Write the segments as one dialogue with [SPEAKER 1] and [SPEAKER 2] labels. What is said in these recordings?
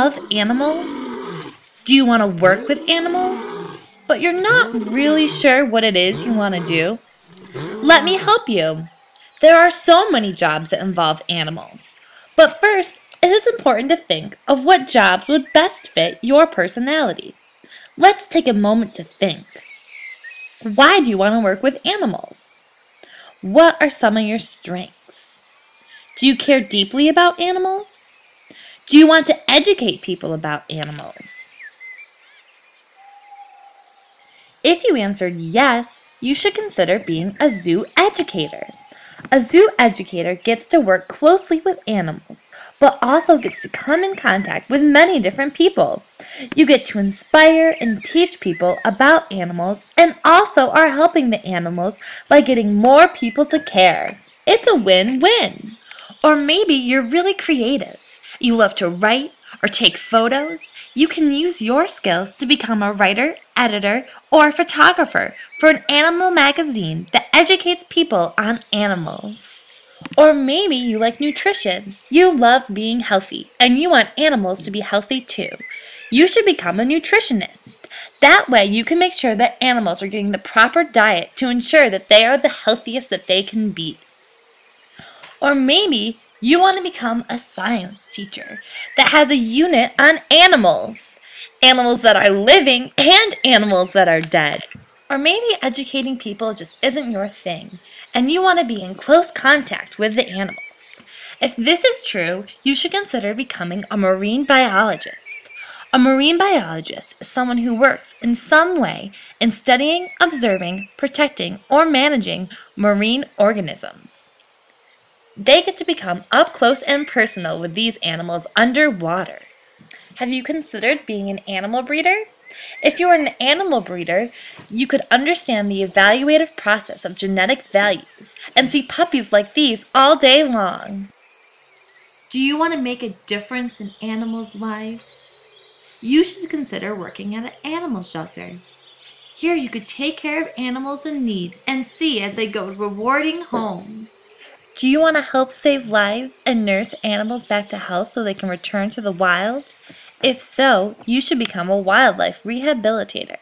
[SPEAKER 1] love animals? Do you want to work with animals, but you're not really sure what it is you want to do? Let me help you. There are so many jobs that involve animals. But first, it is important to think of what jobs would best fit your personality. Let's take a moment to think. Why do you want to work with animals? What are some of your strengths? Do you care deeply about animals? Do you want to educate people about animals? If you answered yes, you should consider being a zoo educator. A zoo educator gets to work closely with animals, but also gets to come in contact with many different people. You get to inspire and teach people about animals and also are helping the animals by getting more people to care. It's a win-win. Or maybe you're really creative. You love to write or take photos. You can use your skills to become a writer, editor, or photographer for an animal magazine that educates people on animals. Or maybe you like nutrition. You love being healthy, and you want animals to be healthy too. You should become a nutritionist. That way you can make sure that animals are getting the proper diet to ensure that they are the healthiest that they can be. Or maybe you want to become a science teacher that has a unit on animals. Animals that are living and animals that are dead. Or maybe educating people just isn't your thing, and you want to be in close contact with the animals. If this is true, you should consider becoming a marine biologist. A marine biologist is someone who works in some way in studying, observing, protecting, or managing marine organisms. They get to become up close and personal with these animals underwater. Have you considered being an animal breeder? If you are an animal breeder, you could understand the evaluative process of genetic values and see puppies like these all day long. Do you want to make a difference in animals' lives? You should consider working at an animal shelter. Here you could take care of animals in need and see as they go to rewarding homes. Do you want to help save lives and nurse animals back to health so they can return to the wild? If so, you should become a wildlife rehabilitator.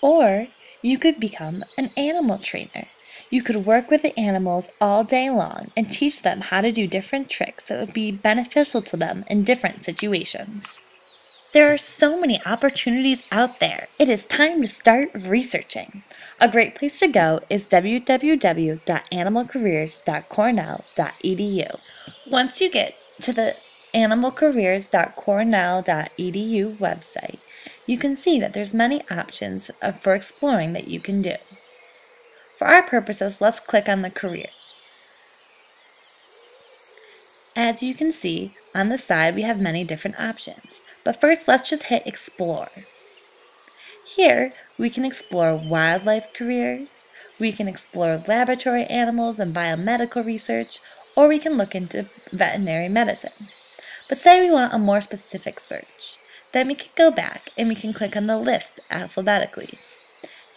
[SPEAKER 1] Or you could become an animal trainer. You could work with the animals all day long and teach them how to do different tricks that would be beneficial to them in different situations. There are so many opportunities out there. It is time to start researching. A great place to go is www.animalcareers.cornell.edu. Once you get to the animalcareers.cornell.edu website, you can see that there's many options for exploring that you can do. For our purposes, let's click on the careers. As you can see, on the side we have many different options. But first, let's just hit explore. Here, we can explore wildlife careers, we can explore laboratory animals and biomedical research, or we can look into veterinary medicine. But say we want a more specific search, then we can go back and we can click on the list alphabetically.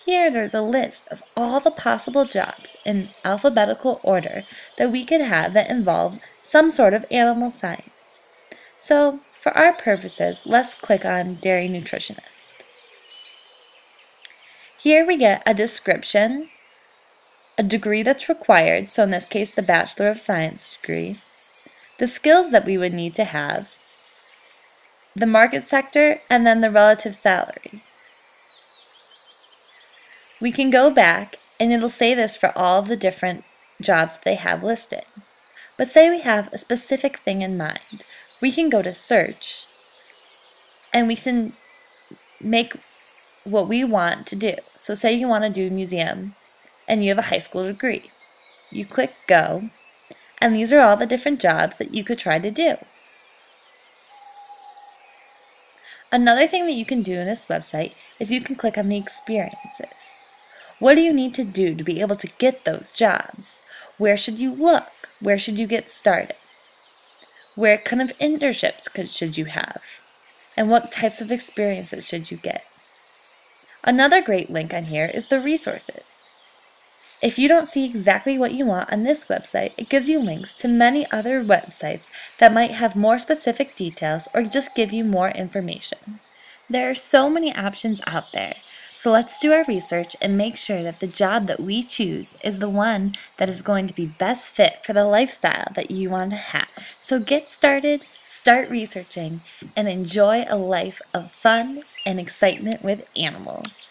[SPEAKER 1] Here, there's a list of all the possible jobs in alphabetical order that we could have that involve some sort of animal science. So, for our purposes, let's click on Dairy Nutritionist. Here we get a description, a degree that's required, so in this case the Bachelor of Science degree, the skills that we would need to have, the market sector, and then the relative salary. We can go back and it'll say this for all of the different jobs they have listed. But say we have a specific thing in mind. We can go to search and we can make what we want to do. So say you want to do museum and you have a high school degree. You click go and these are all the different jobs that you could try to do. Another thing that you can do in this website is you can click on the experiences. What do you need to do to be able to get those jobs? Where should you look? Where should you get started? What kind of internships should you have? And what types of experiences should you get? Another great link on here is the resources. If you don't see exactly what you want on this website, it gives you links to many other websites that might have more specific details or just give you more information. There are so many options out there, so let's do our research and make sure that the job that we choose is the one that is going to be best fit for the lifestyle that you want to have. So get started, start researching, and enjoy a life of fun and excitement with animals.